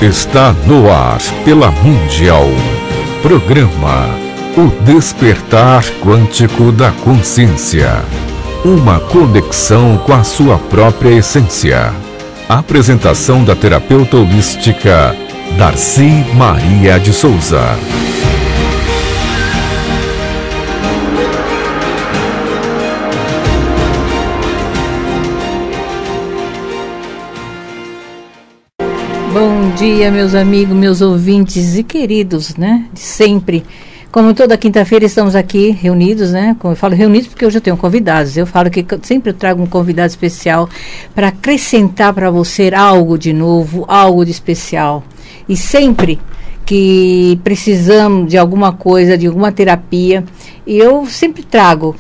Está no ar pela Mundial. Programa O Despertar Quântico da Consciência. Uma conexão com a sua própria essência. Apresentação da terapeuta holística Darcy Maria de Souza. Bom dia, meus amigos, meus ouvintes e queridos, né, de sempre. Como toda quinta-feira estamos aqui reunidos, né, como eu falo reunidos porque hoje eu tenho convidados. Eu falo que sempre eu trago um convidado especial para acrescentar para você algo de novo, algo de especial. E sempre que precisamos de alguma coisa, de alguma terapia, eu sempre trago...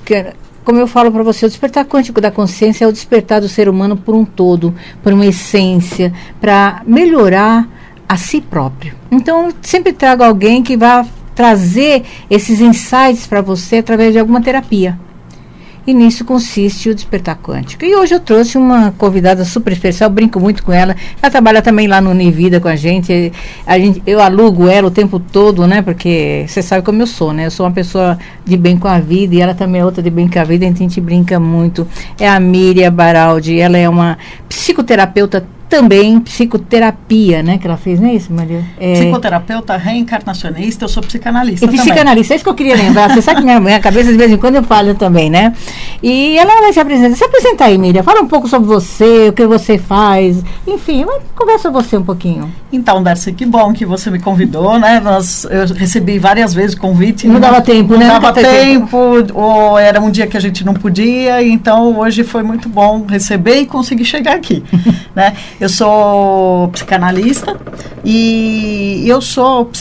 Como eu falo para você, o despertar quântico da consciência é o despertar do ser humano por um todo, por uma essência, para melhorar a si próprio. Então, eu sempre trago alguém que vai trazer esses insights para você através de alguma terapia. E nisso consiste o despertar quântico. E hoje eu trouxe uma convidada super especial, brinco muito com ela. Ela trabalha também lá no Univida com a gente. Eu alugo ela o tempo todo, né? Porque você sabe como eu sou, né? Eu sou uma pessoa de bem com a vida e ela também é outra de bem com a vida, então a gente brinca muito. É a Miriam Baraldi, ela é uma psicoterapeuta também, psicoterapia, né, que ela fez, não é isso, Maria? Psicoterapeuta reencarnacionista, eu sou psicanalista também. Psicanalista, é isso que eu queria lembrar, você sabe que minha cabeça de vez em quando eu falho também, né? E ela vai se apresentar aí, Miriam, fala um pouco sobre você, o que você faz, enfim, conversa você um pouquinho. Então, Darcy, que bom que você me convidou, né, eu recebi várias vezes convite. Não dava tempo, né? Não dava tempo, ou era um dia que a gente não podia, então hoje foi muito bom receber e conseguir chegar aqui, né? Eu sou psicanalista e eu sou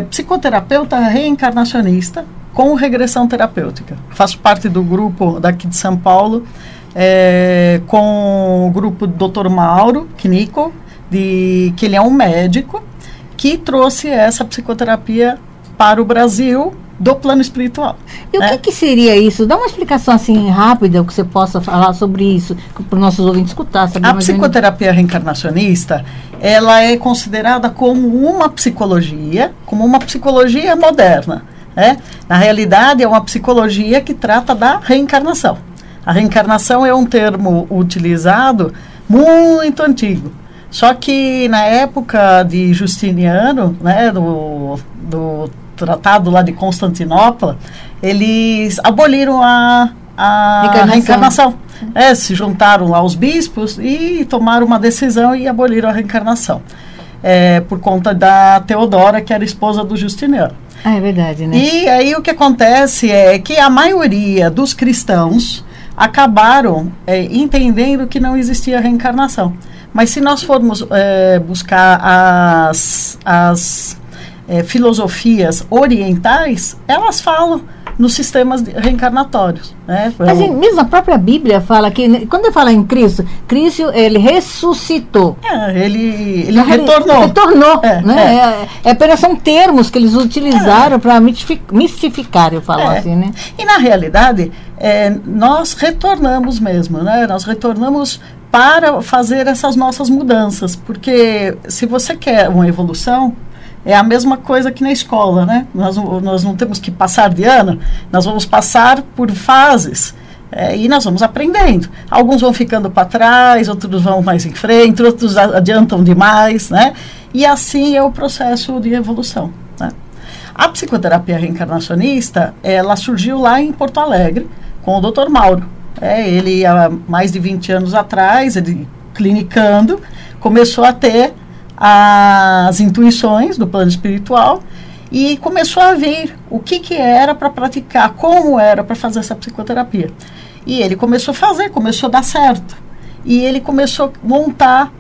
psicoterapeuta reencarnacionista com regressão terapêutica. Faço parte do grupo daqui de São Paulo, com o grupo do Dr. Mauro Knico, que ele é um médico que trouxe essa psicoterapia para o Brasil do plano espiritual. E o que seria isso? Dá uma explicação assim rápida, que você possa falar sobre isso, para os nossos ouvintes escutar. A psicoterapia reencarnacionista, ela é considerada como uma psicologia moderna. Na realidade, é uma psicologia que trata da reencarnação. A reencarnação é um termo utilizado muito antigo. Só que na época de Justiniano, né, do tratado lá de Constantinopla, eles aboliram a reencarnação. Se juntaram lá os bispos e tomaram uma decisão e aboliram a reencarnação. Por conta da Teodora, que era esposa do Justiniano. É verdade, né? E aí o que acontece é que a maioria dos cristãos acabaram entendendo que não existia reencarnação. Mas se nós formos buscar as filosofias orientais, elas falam nos sistemas reencarnatórios, né? Mas mesmo a própria Bíblia fala que, quando fala em Cristo, ele ressuscitou. Ele retornou. Né? Apenas são termos que eles utilizaram para mistificar, eu falo assim, né? E na realidade, nós retornamos mesmo, né? Nós retornamos para fazer essas nossas mudanças, porque se você quer uma evolução, é a mesma coisa que na escola, né? Nós não temos que passar de ano, nós vamos passar por fases e nós vamos aprendendo. Alguns vão ficando para trás, outros vão mais em frente, outros adiantam demais, né? E assim é o processo de evolução, né? A psicoterapia reencarnacionista, ela surgiu lá em Porto Alegre com o Dr. Mauro. Ele, há mais de 20 anos atrás, ele clinicando, começou a ter as intuições do plano espiritual e começou a ver o que era para praticar, como era para fazer essa psicoterapia. E ele começou a fazer, começou a dar certo. E ele começou a montar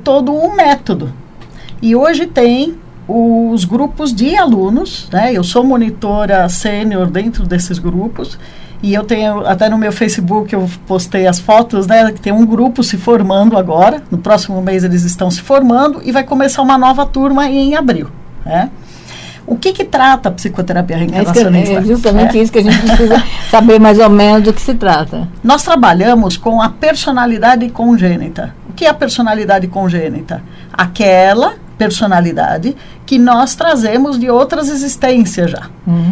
todo um método. E hoje tem os grupos de alunos, né? Eu sou monitora sênior dentro desses grupos. E eu tenho, até no meu Facebook, eu postei as fotos, né, que tem um grupo se formando agora, no próximo mês eles estão se formando, e vai começar uma nova turma em abril, né? O que trata a psicoterapia reencarnacionista? É justamente isso que a gente precisa saber mais ou menos do que se trata. Nós trabalhamos com a personalidade congênita. O que é a personalidade congênita? Aquela personalidade que nós trazemos de outras existências já.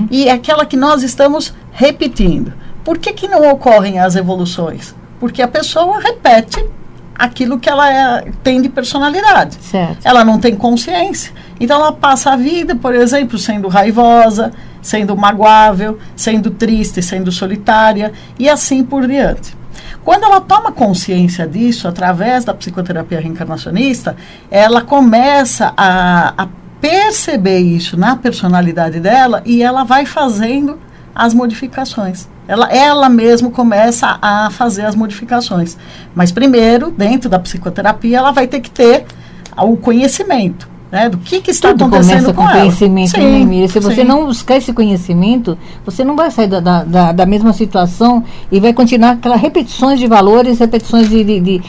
E é aquela que nós estamos repetindo. Por que não ocorrem as evoluções? Porque a pessoa repete aquilo que ela tem de personalidade. Certo. Ela não tem consciência. Então ela passa a vida, por exemplo, sendo raivosa, sendo magoável, sendo triste, sendo solitária e assim por diante. Quando ela toma consciência disso, através da psicoterapia reencarnacionista, ela começa a perceber isso na personalidade dela e ela vai fazendo as modificações. Ela mesma começa a fazer as modificações. Mas primeiro, dentro da psicoterapia, ela vai ter que ter o conhecimento, né, do que está acontecendo com ela. Conhecimento, sim, né, Miriam? Se você sim. não buscar esse conhecimento, você não vai sair da mesma situação e vai continuar aquelas repetições de valores, repetições de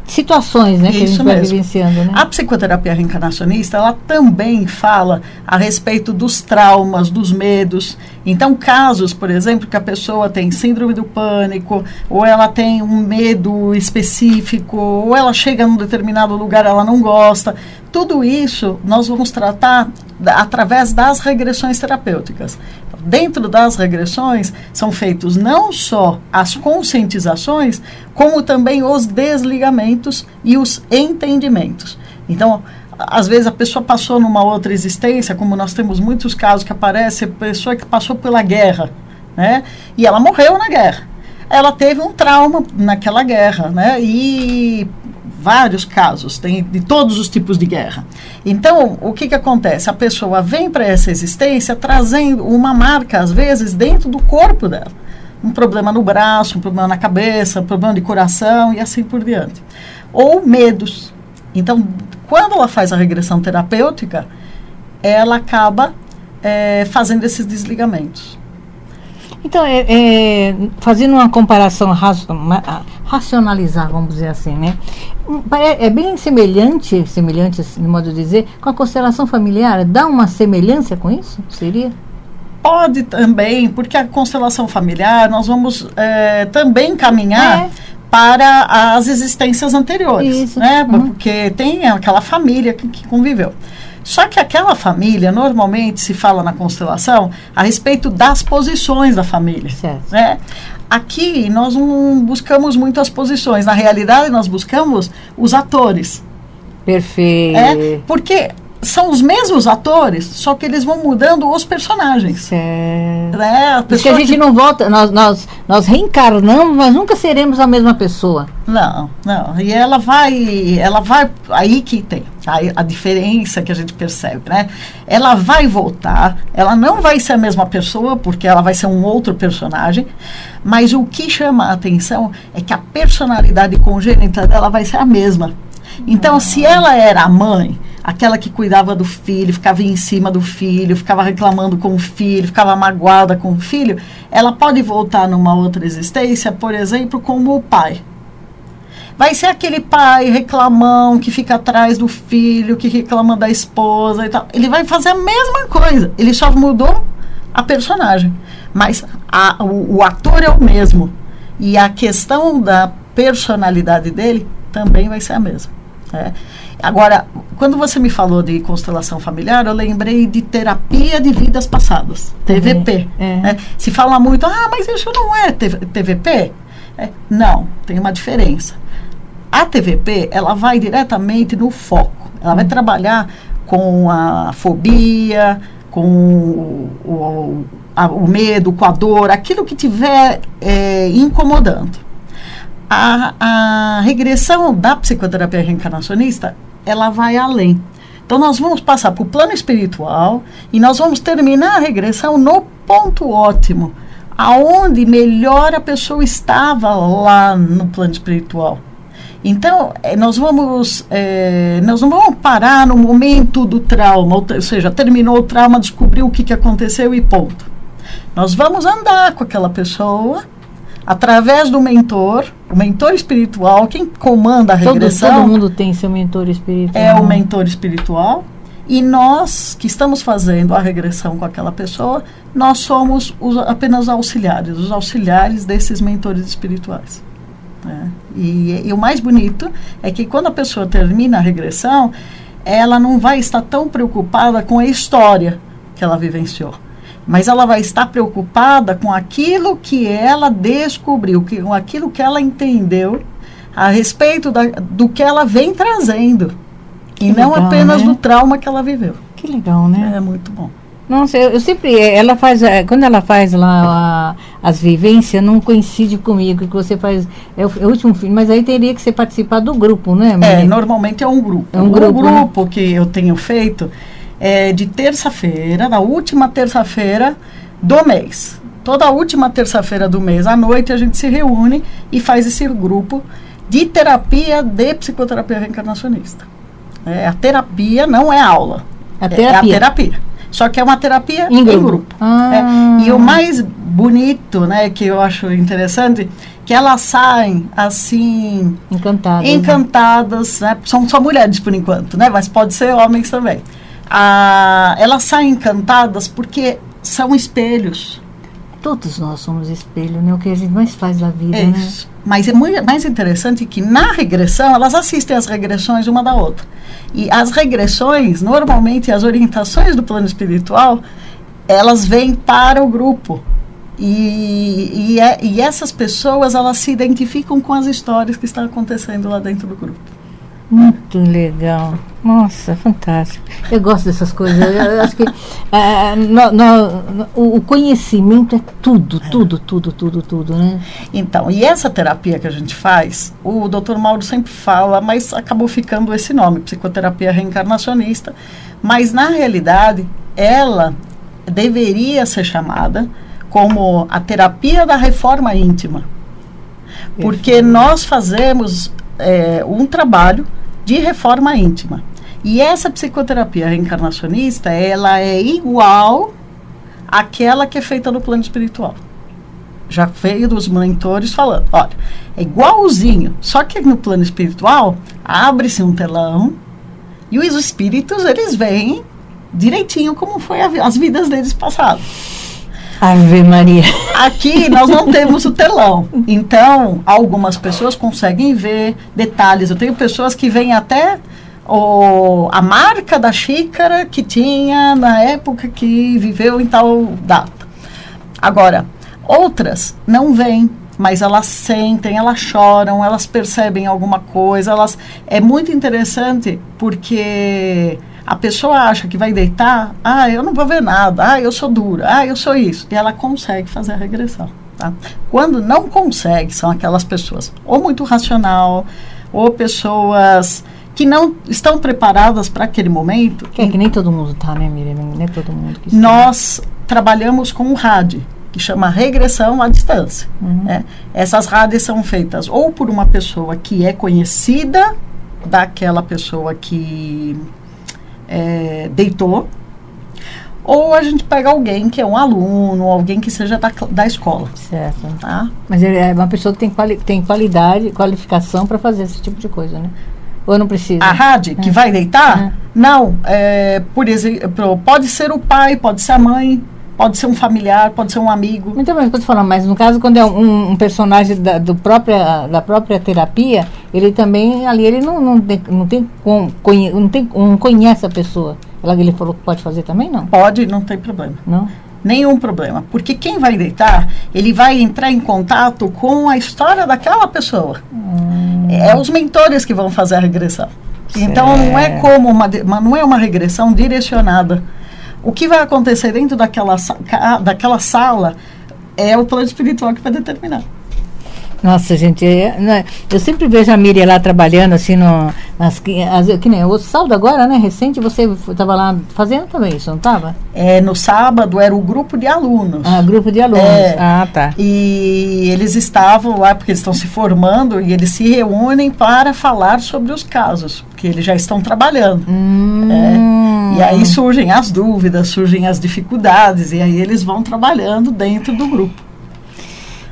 situações, né, que a gente vai vivenciando, né? A psicoterapia reencarnacionista, ela também fala a respeito dos traumas, dos medos. Então, casos, por exemplo, que a pessoa tem síndrome do pânico, ou ela tem um medo específico, ou ela chega num determinado lugar, ela não gosta. Tudo isso nós vamos tratar através das regressões terapêuticas. Dentro das regressões são feitos não só as conscientizações, como também os desligamentos e os entendimentos. Então, às vezes a pessoa passou numa outra existência, como nós temos muitos casos que aparece, a pessoa que passou pela guerra, né? E ela morreu na guerra. Ela teve um trauma naquela guerra, né? E vários casos, tem de todos os tipos de guerra. Então, o que acontece? A pessoa vem para essa existência trazendo uma marca, às vezes, dentro do corpo dela. Um problema no braço, um problema na cabeça, um problema de coração e assim por diante. Ou medos. Então, quando ela faz a regressão terapêutica, ela acaba fazendo esses desligamentos. Então, fazendo uma comparação, racionalizar, vamos dizer assim, né? É bem semelhante, assim, no modo de dizer, com a constelação familiar. Dá uma semelhança com isso? Seria? Pode também, porque a constelação familiar, nós vamos também caminhar para as existências anteriores. Isso. Né? Porque tem aquela família que conviveu. Só que aquela família, normalmente se fala na constelação a respeito das posições da família. Certo. Né? Aqui nós não buscamos muito as posições, na realidade nós buscamos os atores. Perfeito. Porque são os mesmos atores, só que eles vão mudando os personagens. Certo. Né? Porque a gente não volta, nós reencarnamos, mas nunca seremos a mesma pessoa. Não. E ela vai, aí que tem a diferença que a gente percebe, né? Ela vai voltar, ela não vai ser a mesma pessoa, porque ela vai ser um outro personagem, mas o que chama a atenção é que a personalidade congênita dela vai ser a mesma. Então, se ela era a mãe, aquela que cuidava do filho, ficava em cima do filho, ficava reclamando com o filho, ficava magoada com o filho, ela pode voltar numa outra existência, por exemplo, como o pai. Vai ser aquele pai reclamão que fica atrás do filho, que reclama da esposa e tal. Ele vai fazer a mesma coisa, ele só mudou a personagem. Mas o ator é o mesmo. E a questão da personalidade dele também vai ser a mesma. Agora, quando você me falou de constelação familiar, eu lembrei de terapia de vidas passadas, TVP. Se fala muito, mas isso não é TVP? Não, tem uma diferença. A TVP, ela vai diretamente no foco. Ela vai trabalhar com a fobia, com o medo, com a dor, aquilo que estiver incomodando. A regressão da psicoterapia reencarnacionista, ela vai além. Então, nós vamos passar para o plano espiritual e nós vamos terminar a regressão no ponto ótimo, aonde melhor a pessoa estava lá no plano espiritual. Então, nós não vamos parar no momento do trauma, ou seja, terminou o trauma, descobriu o que aconteceu e ponto. Nós vamos andar com aquela pessoa através do mentor, o mentor espiritual, quem comanda a regressão. Todo mundo tem seu mentor espiritual. É o mentor espiritual. E nós, que estamos fazendo a regressão com aquela pessoa, nós somos apenas auxiliares, os auxiliares desses mentores espirituais. E o mais bonito é que quando a pessoa termina a regressão, ela não vai estar tão preocupada com a história que ela vivenciou, mas ela vai estar preocupada com aquilo que ela descobriu, com aquilo que ela entendeu a respeito do que ela vem trazendo, e não apenas do trauma que ela viveu. Que legal, né? É muito bom. Nossa, eu sempre, ela faz, quando ela faz lá as vivências, não coincide comigo, que você faz, é o último filme, mas aí teria que você participar do grupo, né, Maria? Normalmente é um grupo. É um grupo, né? Que eu tenho feito é de terça-feira, na última terça-feira do mês. Toda última terça-feira do mês, à noite, a gente se reúne e faz esse grupo de terapia de psicoterapia reencarnacionista. A terapia não é aula, é a terapia. Só que é uma terapia em grupo. E o mais bonito, né, que eu acho interessante, que elas saem assim... Encantadas, né? São só mulheres por enquanto, né? Mas pode ser homens também. Elas saem encantadas porque são espelhos. Todos nós somos espelho, né? O que a gente mais faz da vida, né? Mas é muito mais interessante que na regressão, elas assistem as regressões uma da outra. E as regressões, normalmente, as orientações do plano espiritual, elas vêm para o grupo. E essas pessoas, elas se identificam com as histórias que estão acontecendo lá dentro do grupo. Muito legal. Nossa, fantástico. Eu gosto dessas coisas. Eu acho que o conhecimento é tudo, né? Então, e essa terapia que a gente faz, o Dr. Mauro sempre fala, mas acabou ficando esse nome, psicoterapia reencarnacionista, mas na realidade, ela deveria ser chamada como a terapia da reforma íntima. Porque nós fazemos um trabalho de reforma íntima. E essa psicoterapia reencarnacionista, ela é igual àquela que é feita no plano espiritual. Já veio dos mentores falando, olha, é igualzinho, só que no plano espiritual, abre-se um telão e os espíritos, eles veem direitinho como foi as vidas deles passadas. Ave Maria. Aqui nós não temos o telão. Então, algumas pessoas conseguem ver detalhes. Eu tenho pessoas que veem até a marca da xícara que tinha na época que viveu em tal data. Agora, outras não veem, mas elas sentem, elas choram, elas percebem alguma coisa. É muito interessante porque... a pessoa acha que vai deitar, eu não vou ver nada, eu sou dura, eu sou isso. E ela consegue fazer a regressão. Tá? Quando não consegue, são aquelas pessoas ou muito racional, ou pessoas que não estão preparadas para aquele momento. Que nem todo mundo está, né, Miriam? Nem todo mundo que está. Nós trabalhamos com um RAD, que chama regressão à distância. Né? Essas RADs são feitas ou por uma pessoa que é conhecida daquela pessoa que... deitou, ou a gente pega alguém que é um aluno, alguém que seja da escola. Certo. Tá? Mas ele é uma pessoa que tem qualificação para fazer esse tipo de coisa, né? Ou não precisa? A RAD, que vai deitar? Não. Por exemplo, pode ser o pai, pode ser a mãe, pode ser um familiar, pode ser um amigo. Então, mas pode falar, mas no caso, quando é um personagem da própria terapia, ele também, ali, ele não conhece a pessoa. Ele falou que pode fazer também, não? Pode, não tem problema. Não? Nenhum problema. Porque quem vai deitar, ele vai entrar em contato com a história daquela pessoa. É os mentores que vão fazer a regressão. Certo. Então, não é uma regressão direcionada. O que vai acontecer dentro daquela sala é o plano espiritual que vai determinar. Nossa, gente, eu sempre vejo a Miriam lá trabalhando assim, que nem o sábado agora, né, recente, você estava lá fazendo também isso, não estava? No sábado era o grupo de alunos. Grupo de alunos, tá. E eles estavam lá, porque eles estão se formando, e eles se reúnem para falar sobre os casos, porque eles já estão trabalhando. E aí surgem as dúvidas, surgem as dificuldades, e aí eles vão trabalhando dentro do grupo.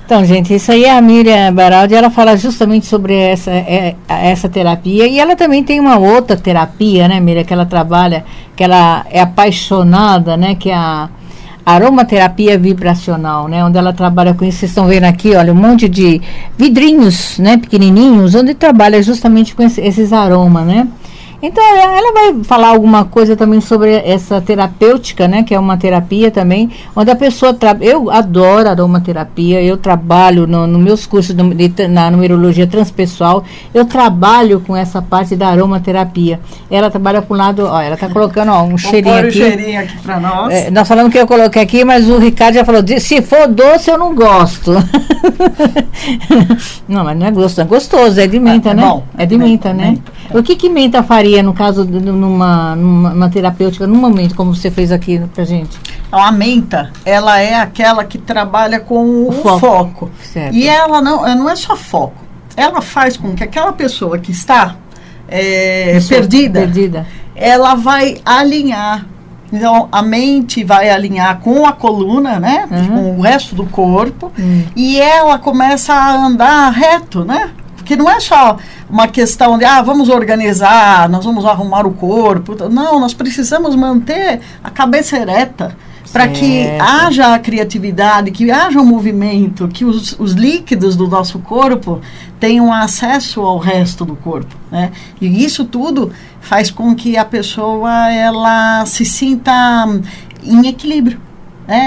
Então, gente, isso aí é a Miriam Baraldi, ela fala justamente sobre essa terapia, e ela também tem uma outra terapia, né, Miriam, que ela trabalha, que ela é apaixonada, né, que é a aromaterapia vibracional, né, onde ela trabalha com isso. Vocês estão vendo aqui, olha, um monte de vidrinhos, né, pequenininhos, onde trabalha justamente com esses aromas, né. Então, ela vai falar alguma coisa também sobre essa terapêutica, né? Que é uma terapia também, onde a pessoa... Eu adoro aromaterapia, eu trabalho nos meus cursos na numerologia transpessoal, eu trabalho com essa parte da aromaterapia. Ela trabalha com o lado... Ó, ela está colocando um cheirinho aqui. Um cheirinho aqui para nós. Nós falamos que eu coloquei aqui, mas o Ricardo já falou, se for doce eu não gosto. Não, mas não é gostoso, é gostoso, é de menta, né? Bom, é de menta, né? Menta. O que menta faria, no caso, numa terapêutica, num momento, como você fez aqui pra gente? A menta, ela é aquela que trabalha com o foco. Certo. E ela não é só foco. Ela faz com que aquela pessoa que está perdida, ela vai alinhar. Então, a mente vai alinhar com a coluna, né? Com o resto do corpo. E ela começa a andar reto, né? Porque não é só uma questão de, vamos organizar, nós vamos arrumar o corpo. Não, nós precisamos manter a cabeça ereta para que haja a criatividade, que haja o movimento, que os líquidos do nosso corpo tenham acesso ao resto do corpo, né? E isso tudo faz com que a pessoa ela se sinta em equilíbrio.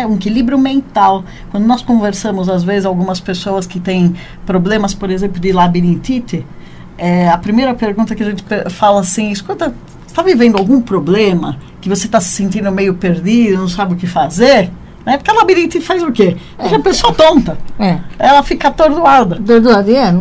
Um equilíbrio mental. Quando nós conversamos, às vezes, algumas pessoas que têm problemas, por exemplo, de labirintite, a primeira pergunta que a gente fala assim, escuta, você está vivendo algum problema que você está se sentindo meio perdido, não sabe o que fazer? Porque a labirintite faz o quê? Deixa a pessoa tonta. Ela fica atordoada. Atordoada,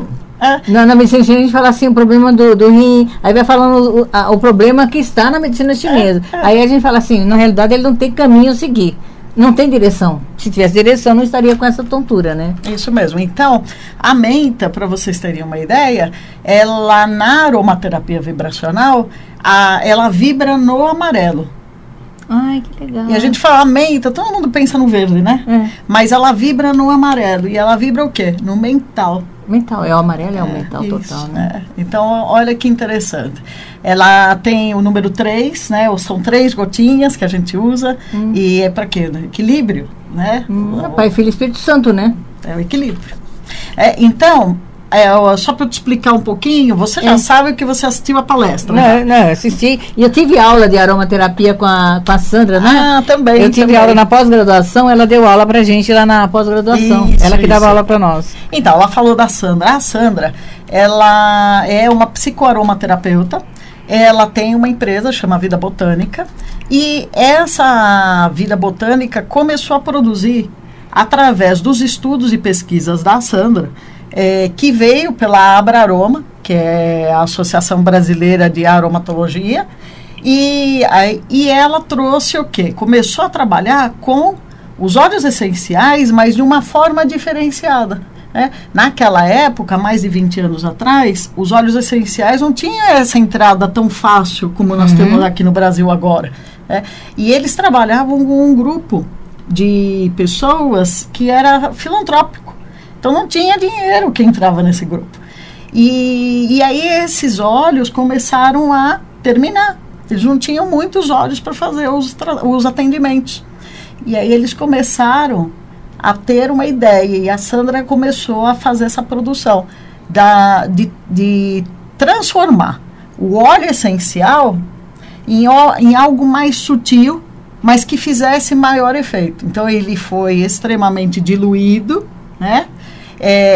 Na medicina chinesa a gente fala assim, o problema do rim, aí vai falando o problema que está na medicina chinesa. Aí a gente fala assim, na realidade ele não tem caminho a seguir. Não tem direção. Se tivesse direção, não estaria com essa tontura, né? Isso mesmo. Então, a menta, para vocês terem uma ideia, ela na aromaterapia vibracional, ela vibra no amarelo. Ai, que legal. E a gente fala menta, todo mundo pensa no verde, né? Mas ela vibra no amarelo. E ela vibra o quê? No mental. Mental, o amarelo é o mental isso, total, né? Então, olha que interessante. Ela tem o número 3, né? São 3 gotinhas que a gente usa. E é para quê? Equilíbrio, né? Pai, Filho e Espírito Santo, né? É o equilíbrio. Então, só para eu te explicar um pouquinho, você já sabe que você assistiu a palestra. Não, assisti. E eu tive aula de aromaterapia com a Sandra, né? Também. Eu tive aula na pós-graduação, ela deu aula pra gente lá na pós-graduação. Ela que dava aula pra nós. Então, ela falou da Sandra. A Sandra, ela é uma psicoaromaterapeuta. Ela tem uma empresa, chama Vida Botânica. E essa Vida Botânica começou a produzir, através dos estudos e pesquisas da Sandra, que veio pela Abraroma, que é a Associação Brasileira de Aromatologia, e ela trouxe o quê? Começou a trabalhar com os óleos essenciais, mas de uma forma diferenciada. Naquela época, mais de 20 anos atrás, os óleos essenciais não tinham essa entrada tão fácil como nós temos aqui no Brasil agora. E eles trabalhavam com um grupo de pessoas que era filantrópico. Então não tinha dinheiro que entrava nesse grupo. E aí esses óleos começaram a terminar. Eles não tinham muitos óleos para fazer os atendimentos. E aí eles começaram a ter uma ideia. E a Sandra começou a fazer essa produção de transformar o óleo essencial em algo mais sutil, mas que fizesse maior efeito. Então ele foi extremamente diluído, né?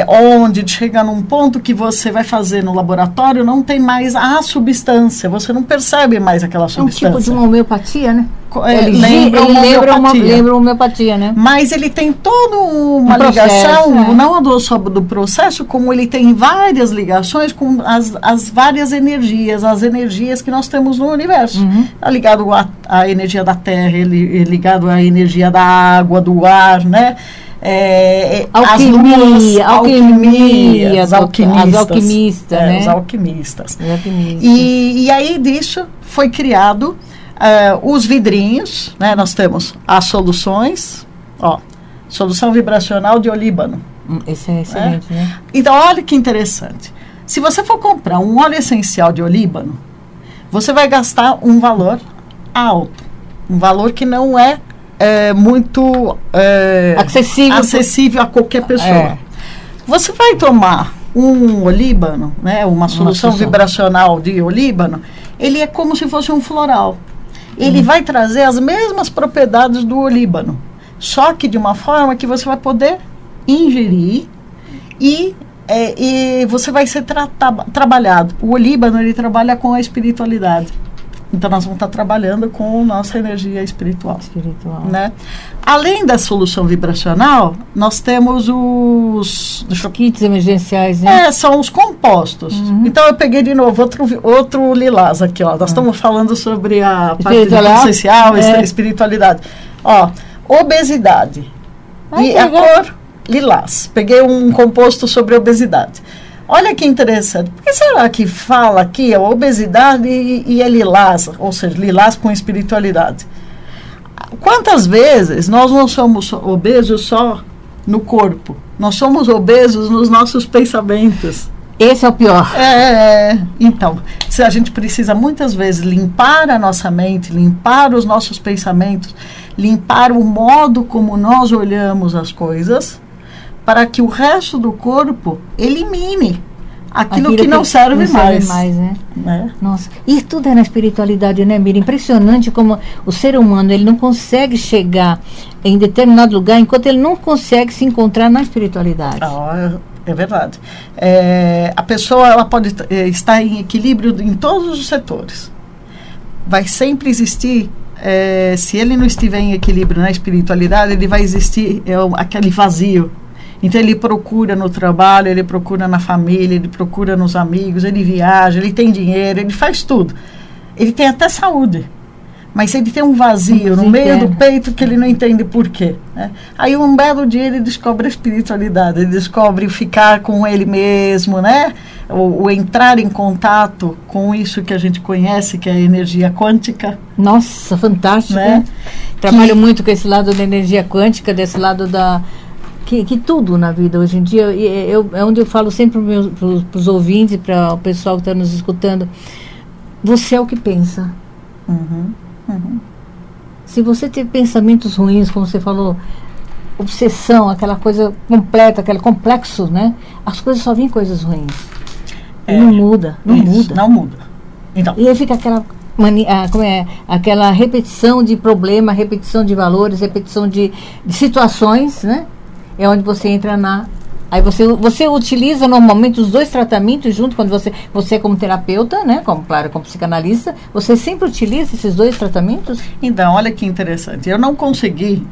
Onde chega num ponto que você vai fazer no laboratório, não tem mais a substância, você não percebe mais aquela substância. É um tipo de uma homeopatia, né? Ele lembra uma homeopatia, né? Mas ele tem toda uma ligação, não só do processo, como ele tem várias ligações com as várias energias, as energias que nós temos no universo. Está ligado à energia da terra, ele é ligado à energia da água, do ar, né? Alquimia, os alquimistas, né? Os alquimistas. E aí disso foi criado os vidrinhos, né? Nós temos as soluções, solução vibracional de olíbano. Esse é excelente, né? Então, olha que interessante. Se você for comprar um óleo essencial de olíbano, você vai gastar um valor alto, um valor que não é muito acessível a qualquer pessoa. Você vai tomar um olíbano, né, uma solução vibracional de olíbano, ele é como se fosse um floral. Ele vai trazer as mesmas propriedades do olíbano, só que de uma forma que você vai poder ingerir e você vai ser trabalhado. O olíbano, ele trabalha com a espiritualidade. Então, nós vamos estar trabalhando com nossa energia espiritual. Né? Além da solução vibracional, nós temos os kits emergenciais, né? São os compostos. Então, eu peguei de novo outro lilás aqui, ó. Nós estamos falando sobre a parte essencial, espiritualidade. Ó, obesidade. E a cor lilás. Peguei um composto sobre obesidade. Olha que interessante. Por que será que fala aqui a obesidade e é lilás, ou seja, lilás com espiritualidade? Quantas vezes nós não somos obesos só no corpo? Nós somos obesos nos nossos pensamentos. Esse é o pior. Então, a gente precisa muitas vezes limpar a nossa mente, limpar os nossos pensamentos, limpar o modo como nós olhamos as coisas, para que o resto do corpo elimine aquilo que não serve mais. Né? Nossa, isso tudo é na espiritualidade, né, Miriam? Impressionante como o ser humano, ele não consegue chegar em determinado lugar enquanto ele não consegue se encontrar na espiritualidade. É verdade. A pessoa, ela pode estar em equilíbrio em todos os setores. Vai sempre existir, se ele não estiver em equilíbrio na espiritualidade, ele vai existir aquele vazio. Então, ele procura no trabalho, ele procura na família, ele procura nos amigos, ele viaja, ele tem dinheiro, ele faz tudo. Ele tem até saúde, mas ele tem um vazio no meio do peito que ele não entende por quê. Né? Aí, um belo dia, ele descobre a espiritualidade, ele descobre ficar com ele mesmo, né? O entrar em contato com isso que a gente conhece, que é a energia quântica. Nossa, fantástico, né? Trabalho muito com esse lado da energia quântica, desse lado da... Que tudo na vida hoje em dia, é onde eu falo sempre para os ouvintes, para o pessoal que está nos escutando, você é o que pensa. Se você tem pensamentos ruins, como você falou, obsessão, aquela coisa completa, aquele complexo, né? As coisas só vêm coisas ruins. E não muda. Então. E aí fica aquela repetição de problema, repetição de valores, repetição de situações, né? É onde você entra Aí você utiliza normalmente os dois tratamentos junto, quando você como terapeuta, né? Como psicanalista, você sempre utiliza esses dois tratamentos? Então, olha que interessante. Eu não consegui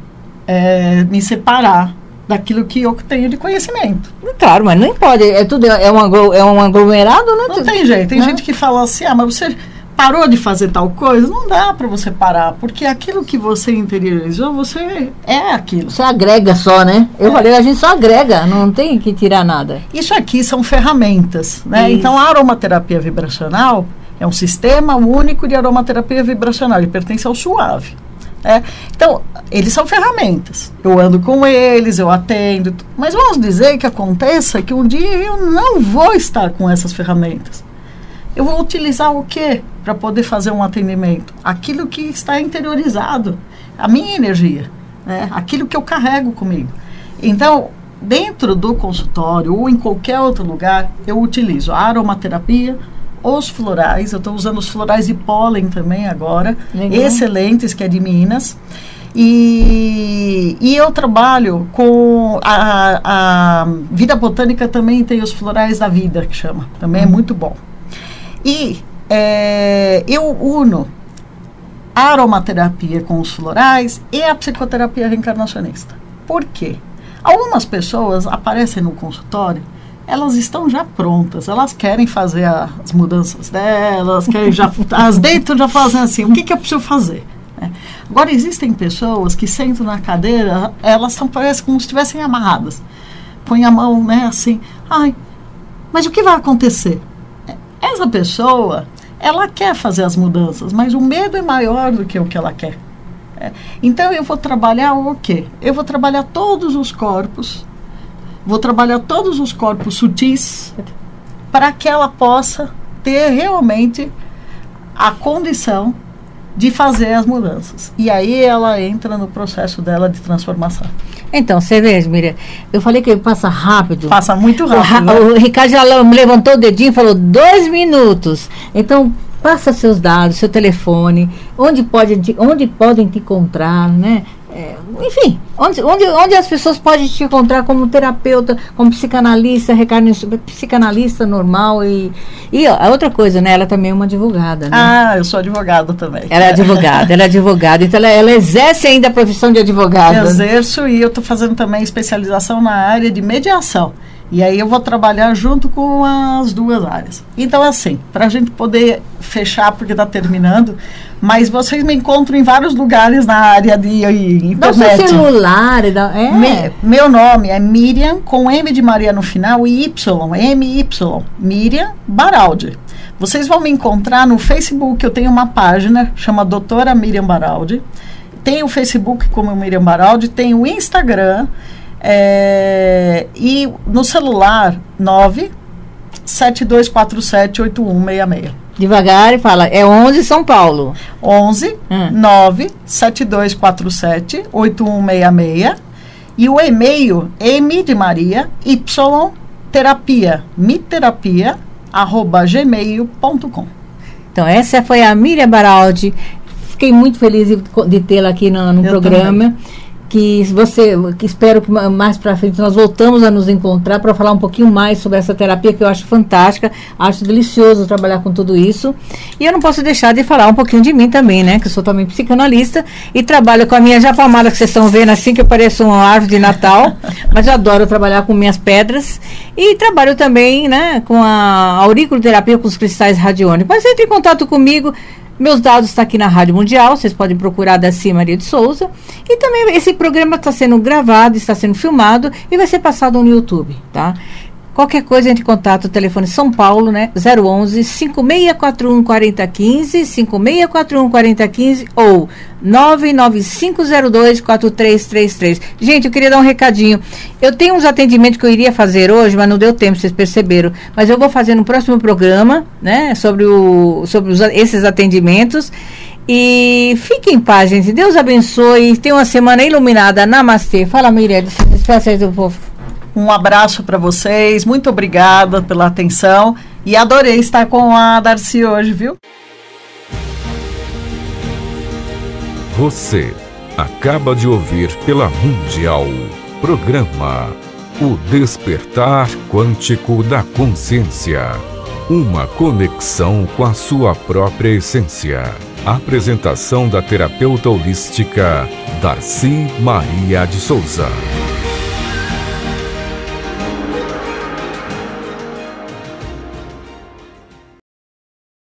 me separar daquilo que eu tenho de conhecimento. Claro, mas não pode. É um aglomerado, né? Não tem jeito. Tem gente que fala assim, mas você parou de fazer tal coisa, não dá para você parar, porque aquilo que você interiorizou, você é aquilo. Você agrega só, né? Eu falei, a gente só agrega, não tem que tirar nada. Isso aqui são ferramentas, né? Então, a aromaterapia vibracional é um sistema único de aromaterapia vibracional, ele pertence ao suave. Então, eles são ferramentas. Eu ando com eles, eu atendo, mas vamos dizer que aconteça que um dia eu não vou estar com essas ferramentas. Eu vou utilizar o quê para poder fazer um atendimento? Aquilo que está interiorizado, a minha energia, né? Aquilo que eu carrego comigo. Então, dentro do consultório ou em qualquer outro lugar, eu utilizo a aromaterapia, os florais. Eu estou usando os florais de pólen também agora, excelentes, que é de Minas. E eu trabalho com a Vida Botânica, também tem os florais da vida, que chama. Também é muito bom. E eu uno a aromaterapia com os florais e a psicoterapia reencarnacionista. Por quê? Algumas pessoas aparecem no consultório, elas estão já prontas, elas querem fazer as mudanças delas, querem as dentro já fazem assim, o que eu preciso fazer? Agora, existem pessoas que sentam na cadeira, elas parecem como se estivessem amarradas. Põe a mão, né, assim, mas o que vai acontecer? Essa pessoa, ela quer fazer as mudanças, mas o medo é maior do que o que ela quer. Então, eu vou trabalhar o quê? Eu vou trabalhar todos os corpos, sutis, para que ela possa ter realmente a condição de fazer as mudanças. E aí ela entra no processo dela de transformação. Então, você vê, Miriam, eu falei que passa rápido. Passa muito rápido. O Ricardo já levantou o dedinho e falou 2 minutos. Então, passa seus dados, seu telefone, onde podem te encontrar, né? Enfim, onde as pessoas podem te encontrar como terapeuta, como psicanalista, psicanalista normal e a outra coisa, né? Ela também é uma advogada, né? Ah, eu sou advogada também. Ela é advogada, então ela exerce ainda a profissão de advogada. Eu exerço e eu estou fazendo também especialização na área de mediação. E aí eu vou trabalhar junto com as duas áreas. Então, assim, para a gente poder fechar, porque está terminando, mas vocês me encontram em vários lugares na área de internet. Dá o seu celular. Meu nome é Miriam, com M de Maria no final e Y, M-Y, Miriam Baraldi. Vocês vão me encontrar no Facebook, eu tenho uma página, chama Doutora Miriam Baraldi. Tem o Facebook como Miriam Baraldi, tem o Instagram, e no celular 972478166. Devagar e fala, é 11 São Paulo. 11 972478166. E o e-mail M de Maria Y terapia miterapia @gmail.com. Então essa foi a Miriam Baraldi. Fiquei muito feliz de tê-la aqui no programa. Também. Que espero que mais para frente nós voltamos a nos encontrar para falar um pouquinho mais sobre essa terapia que eu acho fantástica, acho delicioso trabalhar com tudo isso. E eu não posso deixar de falar um pouquinho de mim também, né? Que eu sou também psicanalista e trabalho com a minha já palmada que vocês estão vendo assim, que eu pareço uma árvore de Natal, mas eu adoro trabalhar com minhas pedras e trabalho também, né, com a auriculoterapia com os cristais radiônicos. Mas entre em contato comigo. Meus dados estão aqui na Rádio Mundial, vocês podem procurar Darcy Maria de Souza. E também esse programa está sendo gravado, está sendo filmado e vai ser passado no YouTube, tá? Qualquer coisa, entre em contato, o telefone São Paulo, né? 011 5641 4015, 5641 4015 ou 99502 4333. Gente, eu queria dar um recadinho. Eu tenho uns atendimentos que eu iria fazer hoje, mas não deu tempo, vocês perceberam. Mas eu vou fazer no próximo programa, né? Sobre esses atendimentos. E fiquem em paz, gente. Deus abençoe. Tenha uma semana iluminada. Namastê. Fala, Miriam, despeça aí do povo. Um abraço para vocês, muito obrigada pela atenção e adorei estar com a Darcy hoje, viu? Você acaba de ouvir pela Mundial, programa O Despertar Quântico da Consciência. Uma conexão com a sua própria essência. Apresentação da terapeuta holística Darcy Maria de Souza.